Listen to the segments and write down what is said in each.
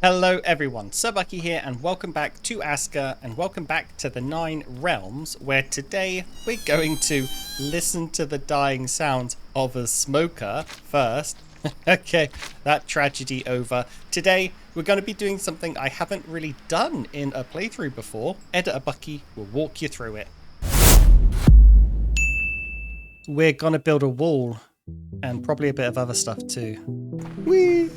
Hello everyone, Bucky here and welcome back to Aska and welcome back to the Nine Realms, where today we're going to listen to the dying sounds of a smoker first. Okay, that tragedy over. Today we're going to be doing something I haven't really done in a playthrough before. Editor Bucky will walk you through it. We're going to build a wall and probably a bit of other stuff too. Whee!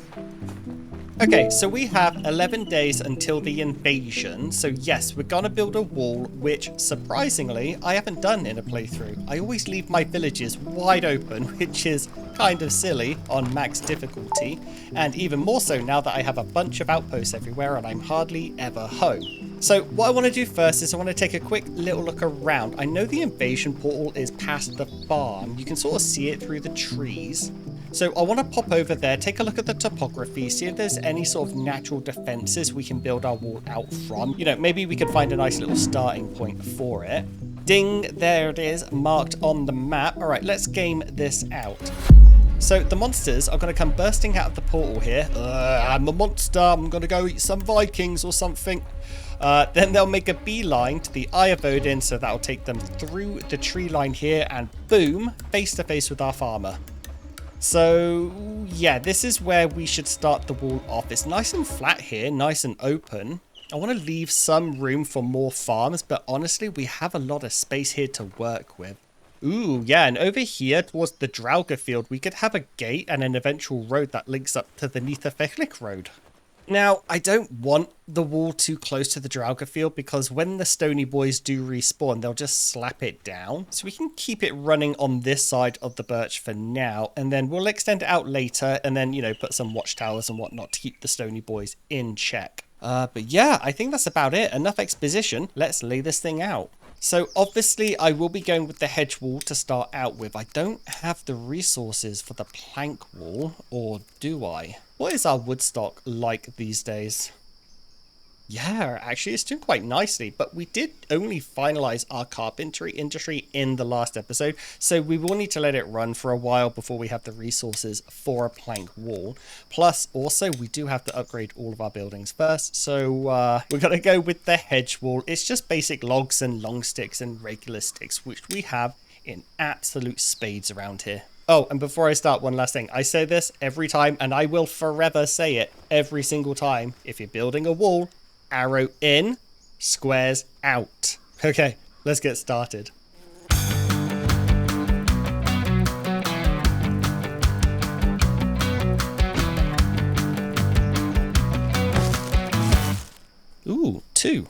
Okay, so we have 11 days until the invasion. So yes, we're gonna build a wall, which surprisingly, I haven't done in a playthrough. I always leave my villages wide open, which is kind of silly on max difficulty. And even more so now that I have a bunch of outposts everywhere and I'm hardly ever home. So what I want to do first is I want to take a quick little look around. I know the invasion portal is past the farm. You can sort of see it through the trees. So I want to pop over there, take a look at the topography, see if there's any sort of natural defenses we can build our wall out from. You know, maybe we could find a nice little starting point for it. Ding, there it is, marked on the map. All right, let's game this out. So the monsters are going to come bursting out of the portal here. I'm a monster, I'm going to go eat some Vikings or something. Then they'll make a beeline to the Eye of Odin, so that'll take them through the tree line here and boom, face to face with our farmer. So yeah, this is where we should start the wall off. It's nice and flat here, nice and open. I want to leave some room for more farms, but honestly, we have a lot of space here to work with. Ooh, yeah, and over here towards the Draugr field, we could have a gate and an eventual road that links up to the Nithafechlik road. Now, I don't want the wall too close to the Draugr field because when the stony boys do respawn, they'll just slap it down. So we can keep it running on this side of the birch for now, and then we'll extend it out later and then, you know, put some watchtowers and whatnot to keep the stony boys in check. But yeah, I think that's about it. Enough exposition. Let's lay this thing out. So obviously I will be going with the hedge wall to start out with. I don't have the resources for the plank wall, or do I? What is our wood stock like these days? Yeah, actually it's doing quite nicely, but we did only finalize our carpentry industry in the last episode, so we will need to let it run for a while before we have the resources for a plank wall. Plus, also, we do have to upgrade all of our buildings first, so we're going to go with the hedge wall. It's just basic logs and long sticks and regular sticks, which we have in absolute spades around here. Oh, and before I start, one last thing. I say this every time, and I will forever say it every single time. If you're building a wall, arrow in, squares out. Okay, let's get started. Ooh, 2.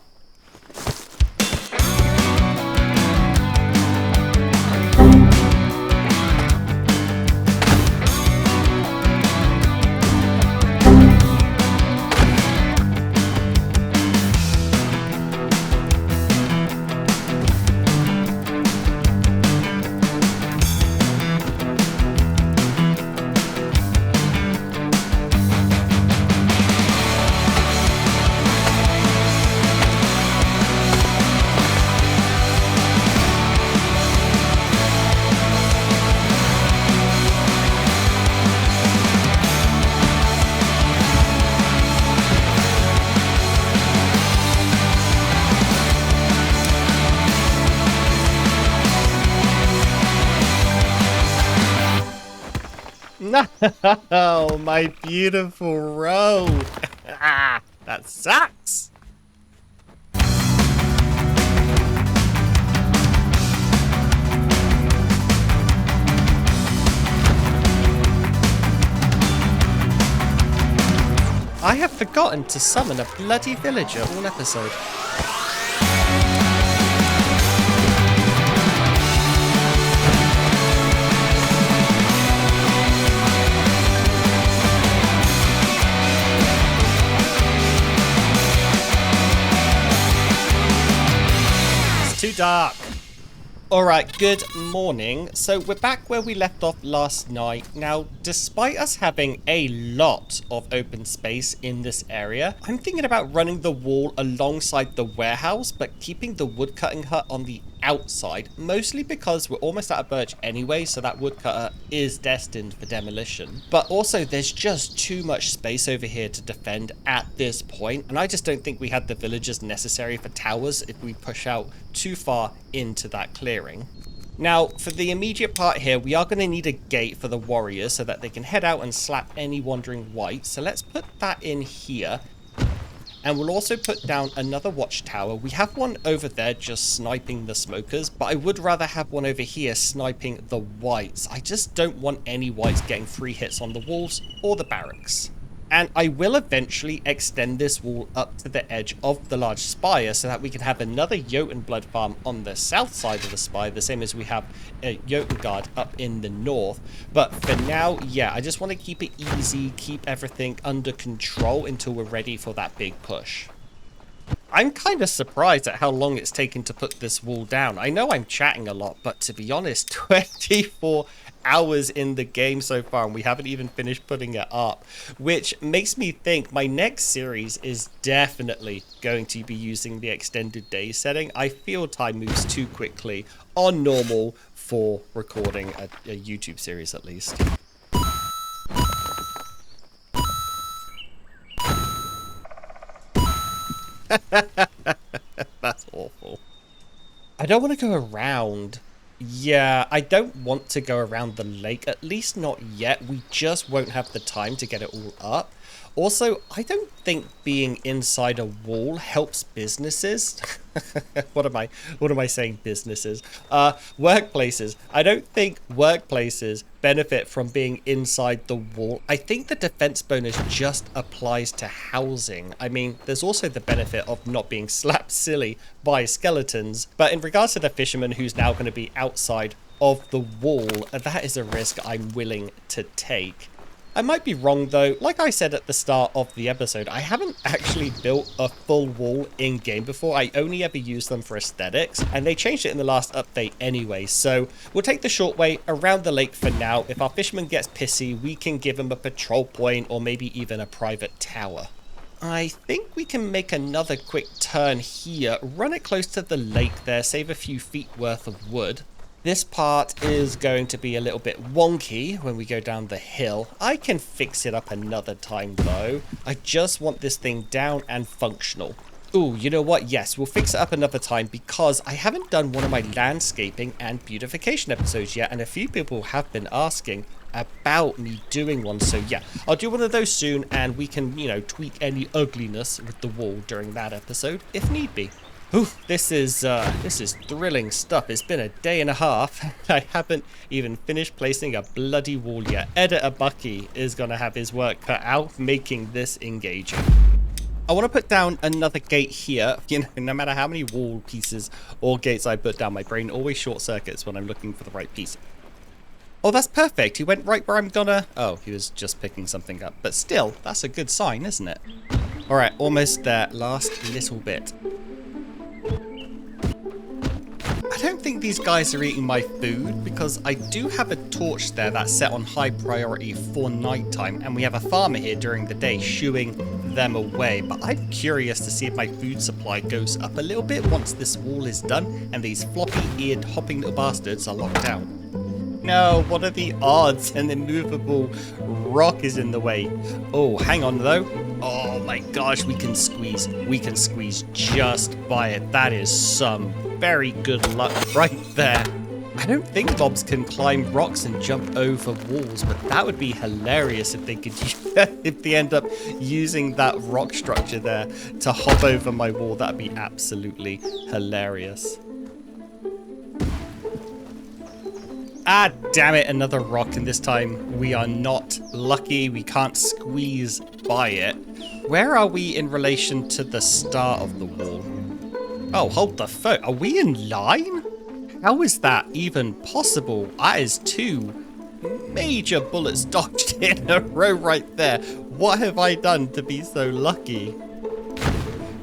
No, my beautiful road. That sucks. I have forgotten to summon a bloody villager all episode. Too dark. Alright, good morning. So we're back where we left off last night. Now, despite us having a lot of open space in this area, I'm thinking about running the wall alongside the warehouse, but keeping the woodcutting hut on the outside, mostly because we're almost out of birch anyway, so that woodcutter is destined for demolition. But also there's just too much space over here to defend at this point, and I just don't think we had the villagers necessary for towers if we push out too far into that clearing. Now, for the immediate part here, we are going to need a gate for the warriors so that they can head out and slap any wandering wight. So let's put that in here. And we'll also put down another watchtower. We have one over there just sniping the smokers, but I would rather have one over here sniping the wights. I just don't want any wights getting free hits on the walls or the barracks. And I will eventually extend this wall up to the edge of the large spire so that we can have another Jotun blood farm on the south side of the spire, the same as we have a Jotun guard up in the north. But for now, yeah, I just want to keep it easy, keep everything under control until we're ready for that big push. I'm kind of surprised at how long it's taken to put this wall down. I know I'm chatting a lot, but to be honest, 24 hours in the game so far and we haven't even finished putting it up, which makes me think my next series is definitely going to be using the extended day setting. I feel time moves too quickly on normal for recording a YouTube series at least. That's awful. I don't want to go around. Yeah, I don't want to go around the lake, at least not yet. We just won't have the time to get it all up. Also, I don't think being inside a wall helps businesses. What am I saying, businesses? Workplaces. I don't think workplaces benefit from being inside the wall. I think the defense bonus just applies to housing. I mean, there's also the benefit of not being slapped silly by skeletons. But in regards to the fisherman who's now going to be outside of the wall, that is a risk I'm willing to take. I might be wrong though. Like I said at the start of the episode, I haven't actually built a full wall in game before. I only ever use them for aesthetics, and they changed it in the last update anyway. So we'll take the short way around the lake for now. If our fisherman gets pissy, we can give him a patrol point or maybe even a private tower. I think we can make another quick turn here, run it close to the lake there, save a few feet worth of wood. This part is going to be a little bit wonky when we go down the hill. I can fix it up another time though. I just want this thing down and functional. Ooh, you know what? Yes, we'll fix it up another time because I haven't done one of my landscaping and beautification episodes yet, and a few people have been asking about me doing one. So yeah, I'll do one of those soon, and we can, you know, tweak any ugliness with the wall during that episode if need be. Ooh, this is thrilling stuff. It's been a day and a half. I haven't even finished placing a bloody wall yet. Editor Bucky is going to have his work cut out making this engaging. I want to put down another gate here. You know, no matter how many wall pieces or gates I put down, my brain always short circuits when I'm looking for the right piece. Oh, that's perfect. He went right where I'm gonna... Oh, he was just picking something up. But still, that's a good sign, isn't it? All right, almost there. Last little bit. I don't think these guys are eating my food because I do have a torch there that's set on high priority for nighttime, and we have a farmer here during the day shooing them away. But I'm curious to see if my food supply goes up a little bit once this wall is done and these floppy-eared hopping little bastards are locked down. No, what are the odds? An immovable rock is in the way. Oh, hang on though. Oh my gosh, we can squeeze just by it. That is some very good luck right there. I don't think mobs can climb rocks and jump over walls, but that would be hilarious if they could if they end up using that rock structure there to hop over my wall. That'd be absolutely hilarious. Ah, damn it, another rock, and this time we are not lucky. We can't squeeze by it. Where are we in relation to the start of the wall? Oh, hold the phone. Are we in line? How is that even possible? That is two major bullets dodged in a row right there. What have I done to be so lucky?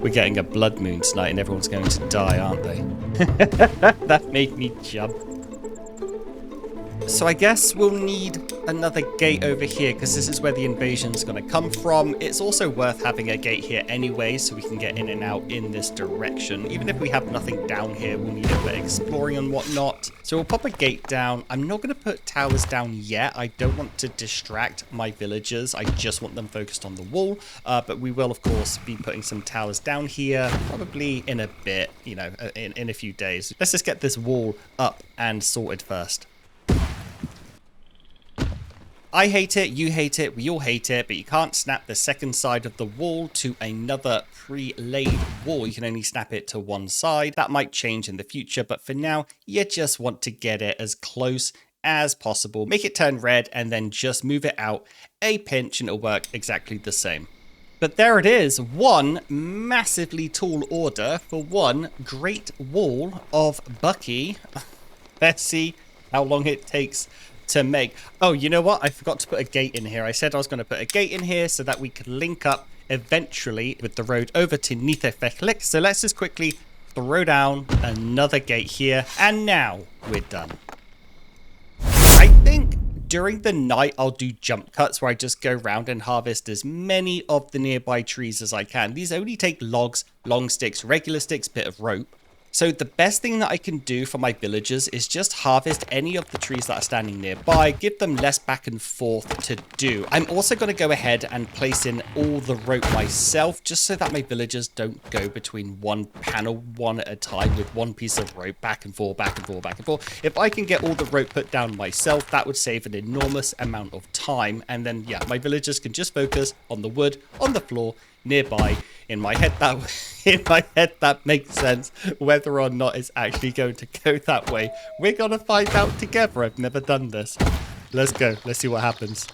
We're getting a blood moon tonight and everyone's going to die, aren't they? That made me jump. So I guess we'll need another gate over here because this is where the invasion's going to come from. It's also worth having a gate here anyway so we can get in and out in this direction. Even if we have nothing down here, we'll need it for exploring and whatnot. So we'll pop a gate down. I'm not going to put towers down yet. I don't want to distract my villagers. I just want them focused on the wall. But we will, of course, be putting some towers down here probably in a bit, you know, in a few days. Let's just get this wall up and sorted first. I hate it, you hate it, we all hate it, but you can't snap the second side of the wall to another pre-laid wall. You can only snap it to one side. That might change in the future, but for now, you just want to get it as close as possible. Make it turn red and then just move it out a pinch and it'll work exactly the same. But there it is, one massively tall order for one great wall of Bucky. Let's see how long it takes to make. Oh, you know what? I forgot to put a gate in here. I said I was going to put a gate in here so that we could link up eventually with the road over to Nithefeklik. So let's just quickly throw down another gate here. And now we're done. I think during the night, I'll do jump cuts where I just go around and harvest as many of the nearby trees as I can. These only take logs, long sticks, regular sticks, bit of rope. So the best thing that I can do for my villagers is just harvest any of the trees that are standing nearby, give them less back and forth to do. I'm also going to go ahead and place in all the rope myself, just so that my villagers don't go between one panel one at a time with one piece of rope back and forth, back and forth, back and forth. If I can get all the rope put down myself, that would save an enormous amount of time. And then, yeah, my villagers can just focus on the wood, on the floor, nearby. In my head that makes sense. Whether or not it's actually going to go that way, we're gonna find out together. I've never done this. Let's go. Let's see what happens.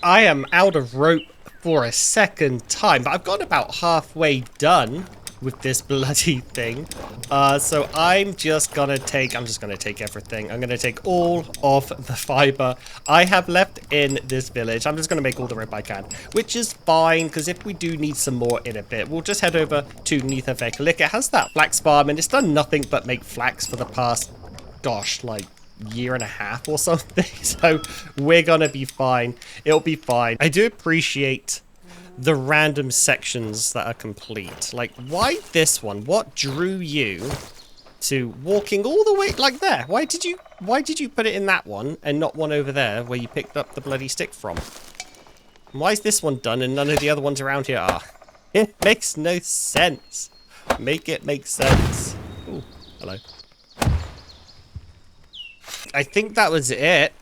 I am out of rope for a second time, but I've got about halfway done with this bloody thing. So I'm just gonna take everything. I'm gonna take all of the fiber I have left in this village. I'm just gonna make all the rope I can, which is fine, because if we do need some more in a bit, we'll just head over to Nithefeklik. It has that flax farm, and it's done nothing but make flax for the past, gosh, like year and a half or something. So we're gonna be fine. It'll be fine. I do appreciate the random sections that are complete. Like, why this one? What drew you to walking all the way like there? Why did you put it in that one and not one over there where you picked up the bloody stick from? Why is this one done and none of the other ones around here are? It makes no sense. Make it make sense. Ooh, hello. I think that was it.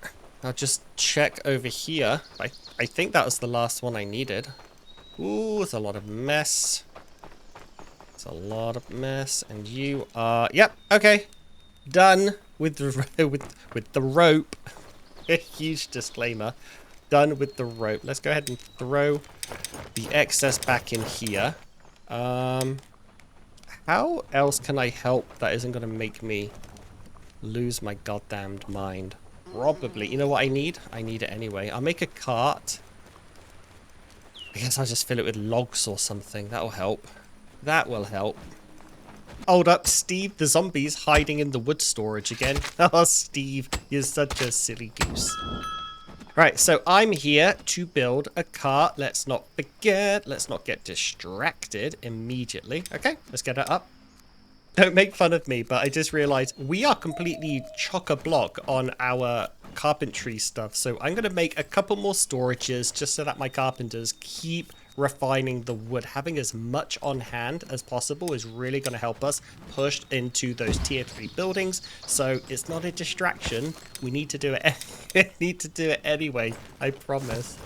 I'll just check over here. I think that was the last one I needed. Ooh, it's a lot of mess. It's a lot of mess. And you are... Yep, okay. Done with the, with the rope. A huge disclaimer. done with the rope. Let's go ahead and throw the excess back in here. How else can I help that isn't going to make me lose my goddamned mind? Probably. You know what I need? I need it anyway. I'll make a cart. I guess I'll just fill it with logs or something. That'll help. That will help. Hold up, Steve. The zombie's hiding in the wood storage again. Oh, Steve, you're such a silly goose. Right, so I'm here to build a cart. Let's not forget. Let's not get distracted immediately. Okay, let's get it up. Don't make fun of me, but I just realized we are completely chock-a-block on our carpentry stuff. So I'm going to make a couple more storages just so that my carpenters keep refining the wood. Having as much on hand as possible is really going to help us push into those tier 3 buildings. So it's not a distraction. We need to do it. Need to do it anyway. I promise.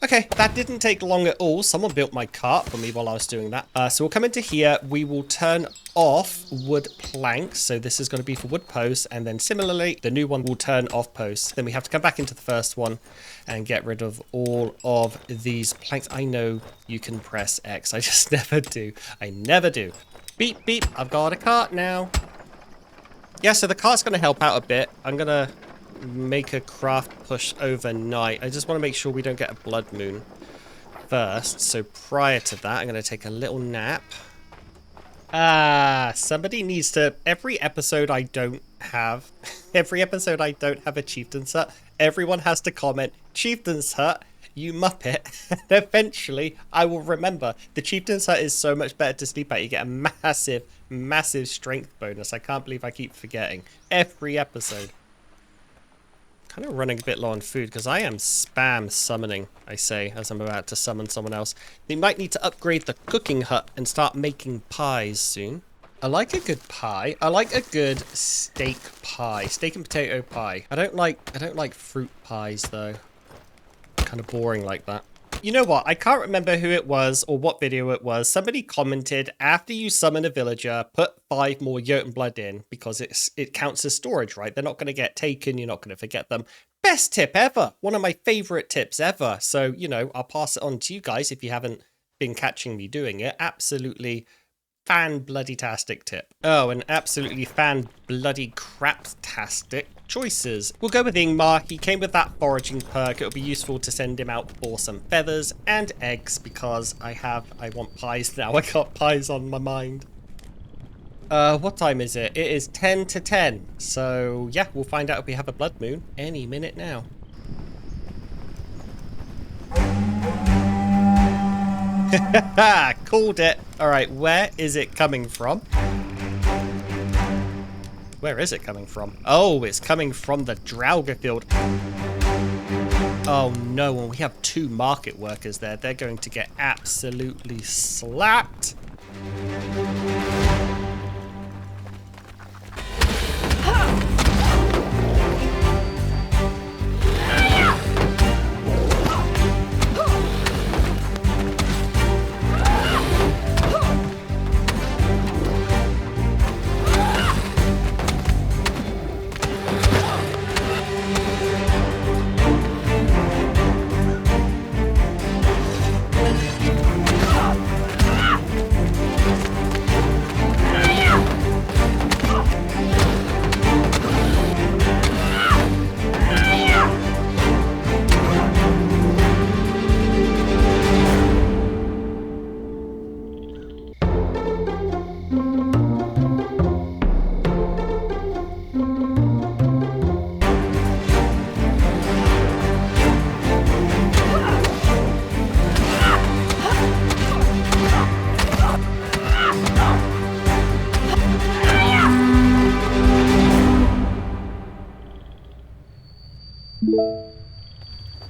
Okay, that didn't take long at all. Someone built my cart for me while I was doing that. So we'll come into here. We will turn off wood planks. So this is going to be for wood posts. And then similarly, the new one will turn off posts. Then we have to come back into the first one and get rid of all of these planks. I know you can press X. I just never do. I never do. Beep, beep. I've got a cart now. Yeah, so the cart's going to help out a bit. I'm going to make a craft push overnight. I just want to make sure we don't get a blood moon first. So prior to that, I'm going to take a little nap. Somebody needs to... Every episode I don't have a chieftain's hut, everyone has to comment, "Chieftain's hut, you muppet." And eventually I will remember. The chieftain's hut is so much better to sleep at. You get a massive strength bonus. I can't believe I keep forgetting every episode. Kind of running a bit low on food because I am spam summoning, I say, as I'm about to summon someone else. They might need to upgrade the cooking hut and start making pies soon. I like a good pie. I like a good steak pie. Steak and potato pie. I don't like fruit pies though. Kind of boring like that. You know what? I can't remember who it was or what video it was. Somebody commented, after you summon a villager, put 5 more Jotun blood in because it counts as storage, right? They're not going to get taken. You're not going to forget them. Best tip ever. One of my favorite tips ever. So, you know, I'll pass it on to you guys if you haven't been catching me doing it. Absolutely fan-bloody-tastic tip. Oh, and absolutely fan-bloody-crap-tastic choices. We'll go with Ingmar. He came with that foraging perk. It'll be useful to send him out for some feathers and eggs because I want pies now. I got pies on my mind. What time is it? It is 10 to 10. So, yeah, we'll find out if we have a blood moon any minute now. Called it. All right, where is it coming from? Where is it coming from? Oh, it's coming from the Draugr field. Oh no, and we have 2 market workers there. They're going to get absolutely slapped.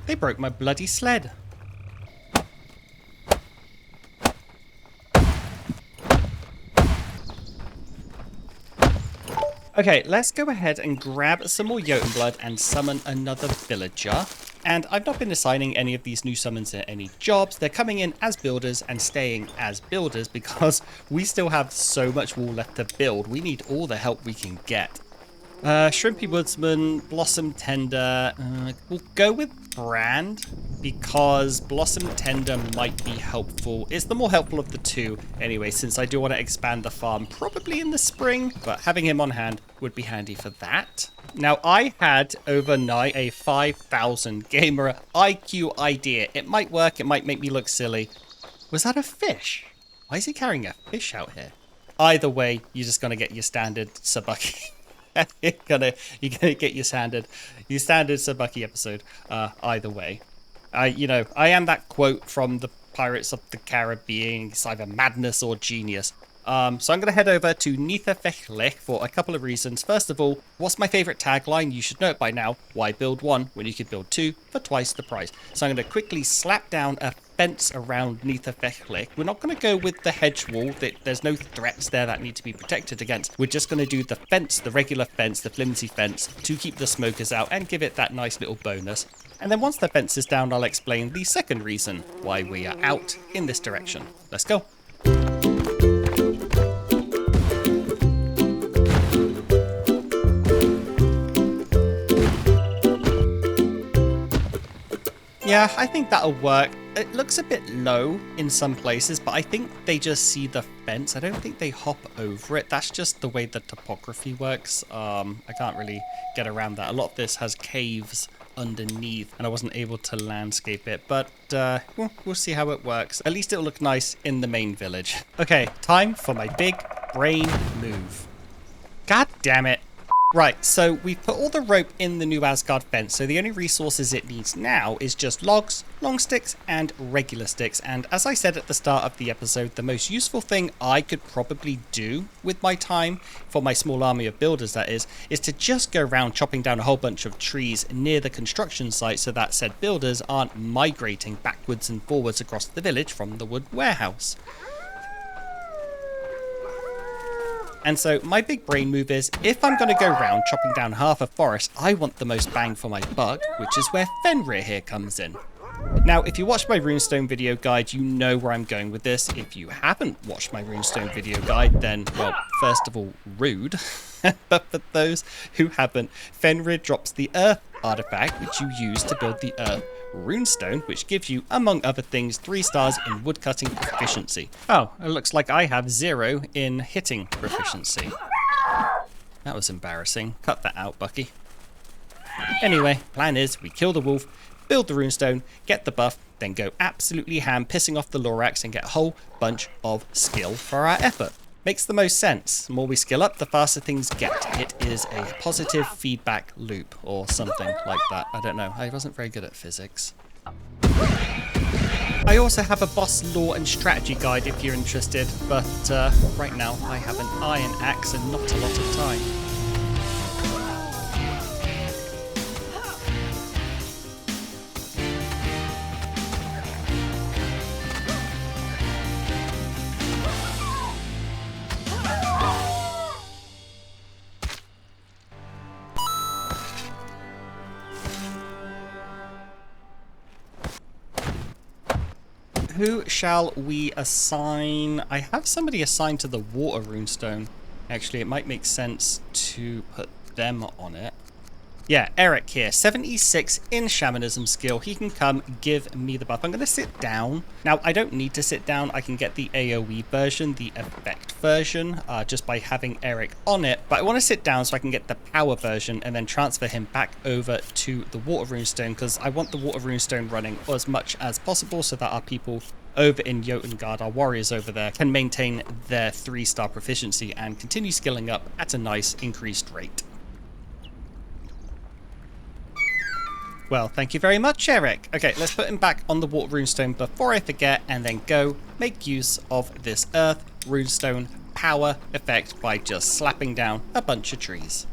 They broke my bloody sled. Okay, let's go ahead and grab some more Jotun blood and summon another villager. And I've not been assigning any of these new summons to any jobs. They're coming in as builders and staying as builders because we still have so much wall left to build. We need all the help we can get. Shrimpy Woodsman, Blossom Tender. We'll go with Brand because Blossom Tender might be helpful. It's the more helpful of the two anyway, since I do want to expand the farm probably in the spring, but having him on hand would be handy for that. Now, I had overnight a 5,000 gamer IQ idea. It might work, it might make me look silly. Was that a fish? Why is he carrying a fish out here? Either way, you're just going to get your standard Sabaki. you're gonna get your standard Sabaki episode. Either way, I am that quote from the Pirates of the Caribbean. It's either madness or genius. So I'm going to head over to Nithafechlich for a couple of reasons. First of all, what's my favorite tagline? You should know it by now. Why build one when you could build two for twice the price? So I'm going to quickly slap down a fence around Nithafechlich. We're not going to go with the hedge wall. There's no threats there that need to be protected against. We're just going to do the fence, the regular fence, the flimsy fence, to keep the smokers out and give it that nice little bonus. And then once the fence is down, I'll explain the second reason why we are out in this direction. Let's go. Yeah, I think that'll work. It looks a bit low in some places, but I think they just see the fence. I don't think they hop over it. That's just the way the topography works. I can't really get around that. A lot of this has caves underneath, and I wasn't able to landscape it, but we'll see how it works. At least it'll look nice in the main village. Okay, time for my big brain move. God damn it. Right, so we've put all the rope in the new Asgard fence, so the only resources it needs now is just logs, long sticks, and regular sticks. And as I said at the start of the episode, the most useful thing I could probably do with my time, for my small army of builders that is to just go around chopping down a whole bunch of trees near the construction site so that said builders aren't migrating backwards and forwards across the village from the wood warehouse. And so my big brain move is, if I'm going to go round chopping down half a forest, I want the most bang for my buck, which is where Fenrir here comes in. Now, if you watched my runestone video guide, you know where I'm going with this. If you haven't watched my runestone video guide, then, well, first of all, rude. But for those who haven't, Fenrir drops the earth artifact, which you use to build the earth runestone, which gives you, among other things, 3 stars in woodcutting proficiency. Oh, it looks like I have 0 in hitting proficiency. That was embarrassing. Cut that out, Bucky. Anyway, plan is we kill the wolf, build the runestone, get the buff, then go absolutely ham, pissing off the Lorax and get a whole bunch of skill for our effort. Makes the most sense. The more we skill up, the faster things get. It is a positive feedback loop or something like that. I don't know. I wasn't very good at physics. I also have a boss lore and strategy guide if you're interested, but right now I have an iron axe and not a lot of time. Who shall we assign? I have somebody assigned to the water runestone. Actually, it might make sense to put them on it. Yeah, Eric here, 76 in shamanism skill. He can come give me the buff. I'm going to sit down. Now, I don't need to sit down. I can get the AoE version, the effect version, just by having Eric on it. But I want to sit down so I can get the power version and then transfer him back over to the water runestone, because I want the water runestone running as much as possible so that our people over in Jotengard, our warriors over there, can maintain their 3-star proficiency and continue skilling up at a nice increased rate. Well, thank you very much, Eric. Okay, let's put him back on the water runestone before I forget, and then go make use of this earth runestone power effect by just slapping down a bunch of trees.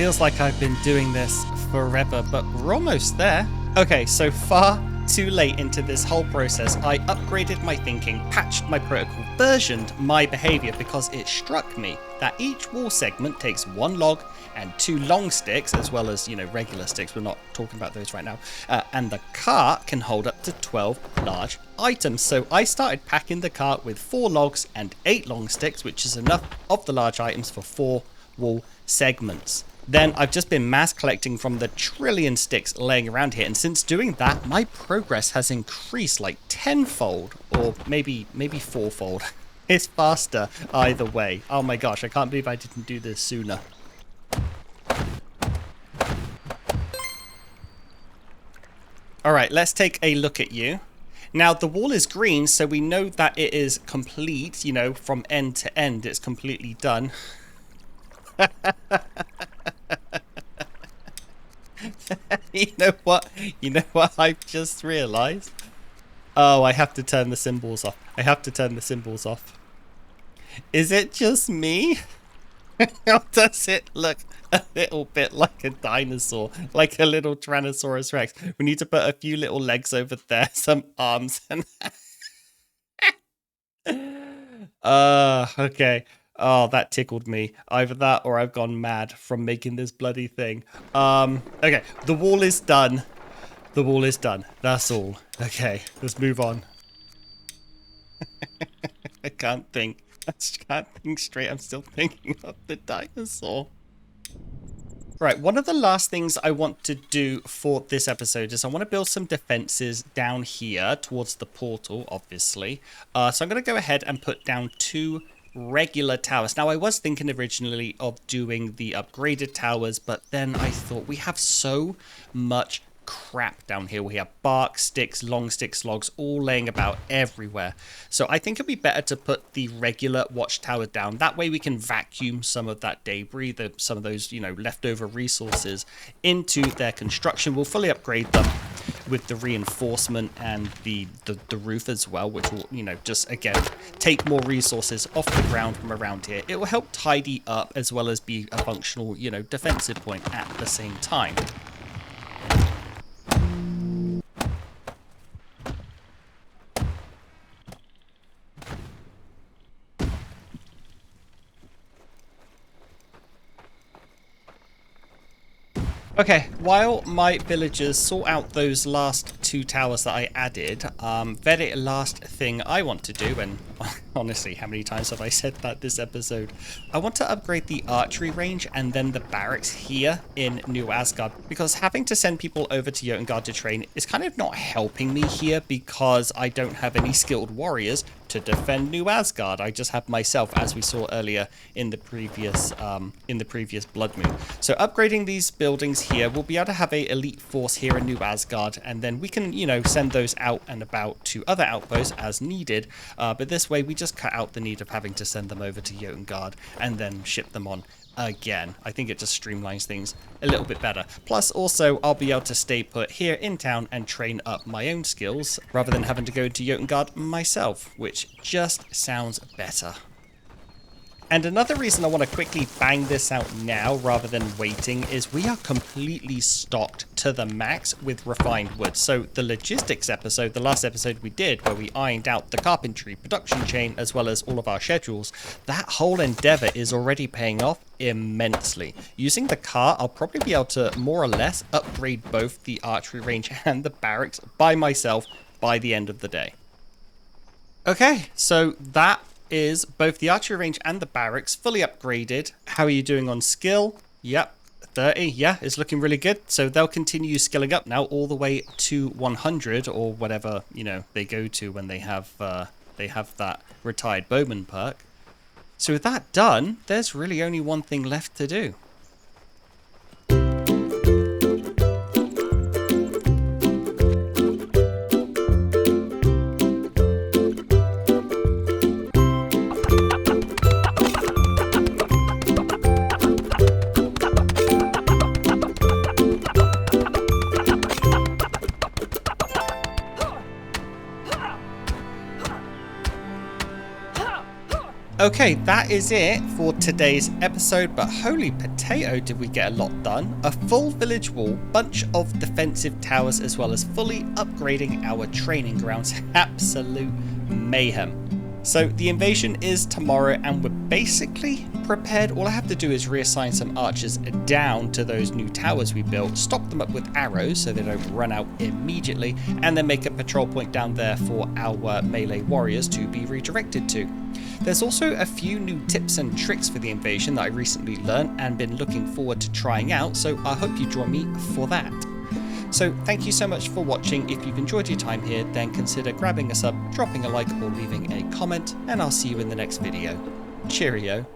feels like I've been doing this forever, but we're almost there. Okay, so far too late into this whole process, I upgraded my thinking, patched my protocol, versioned my behavior because it struck me that each wall segment takes 1 log and 2 long sticks, as well as, regular sticks. We're not talking about those right now. And the cart can hold up to 12 large items. So I started packing the cart with 4 logs and 8 long sticks, which is enough of the large items for 4 wall segments. Then I've just been mass collecting from the trillion sticks laying around here, and since doing that, my progress has increased like 10-fold, or maybe 4-fold. It's faster either way. Oh my gosh, I can't believe I didn't do this sooner. All right, let's take a look at you. Now, the wall is green, so we know that it is complete, from end to end, it's completely done. You know what I've just realized? Oh, I have to turn the symbols off. Is it just me? Or does it look a little bit like a dinosaur? Like a little Tyrannosaurus Rex? We need to put a few little legs over there, some arms, and... okay. Oh, that tickled me. Either that or I've gone mad from making this bloody thing. Okay, the wall is done. That's all. Okay, let's move on. I can't think straight. I'm still thinking of the dinosaur. Right, one of the last things I want to do for this episode is I want to build some defenses down here towards the portal, obviously. So I'm going to go ahead and put down 2 regular towers. Now, I was thinking originally of doing the upgraded towers, but then I thought we have so much crap down here. We have bark, sticks, long sticks, logs, all laying about everywhere. So I think it'd be better to put the regular watchtower down. That way we can vacuum some of that debris, some of those, leftover resources into their construction. We'll fully upgrade them with the reinforcement and the roof as well, which will, just, again, take more resources off the ground from around here. It will help tidy up as well as be a functional, defensive point at the same time. Okay, while my villagers sort out those last 2 towers that I added, very last thing I want to do, and honestly, how many times have I said that this episode? I want to upgrade the archery range and then the barracks here in New Asgard, because having to send people over to Jotengard to train is kind of not helping me here because I don't have any skilled warriors to defend New Asgard. I just have myself, as we saw earlier in the previous Blood Moon. So upgrading these buildings here, we'll be able to have a elite force here in New Asgard, and then we can, send those out and about to other outposts as needed. But this way, we just cut out the need of having to send them over to Jotengard and then ship them on again. I think it just streamlines things a little bit better. Plus, also, I'll be able to stay put here in town and train up my own skills rather than having to go to Jotengard myself, which just sounds better. And another reason I want to quickly bang this out now rather than waiting is we are completely stocked to the max with refined wood. So the logistics episode, the last episode we did where we ironed out the carpentry production chain as well as all of our schedules, that whole endeavor is already paying off immensely. Using the car, I'll probably be able to more or less upgrade both the archery range and the barracks by myself by the end of the day. Okay, so that is both the archery range and the barracks fully upgraded. How are you doing on skill? Yep, 30. Yeah, it's looking really good. So they'll continue skilling up now all the way to 100 or whatever, they go to when they have that retired bowman perk. So with that done, there's really only one thing left to do. Okay, that is it for today's episode, but holy potato did we get a lot done. A full village wall, bunch of defensive towers, as well as fully upgrading our training grounds. Absolute mayhem. So the invasion is tomorrow and we're basically prepared. All I have to do is reassign some archers down to those new towers we built, stock them up with arrows so they don't run out immediately, and then make a patrol point down there for our melee warriors to be redirected to. There's also a few new tips and tricks for the invasion that I recently learned and been looking forward to trying out, so I hope you join me for that. So thank you so much for watching. If you've enjoyed your time here, then consider grabbing a sub, dropping a like or leaving a comment, and I'll see you in the next video. Cheerio.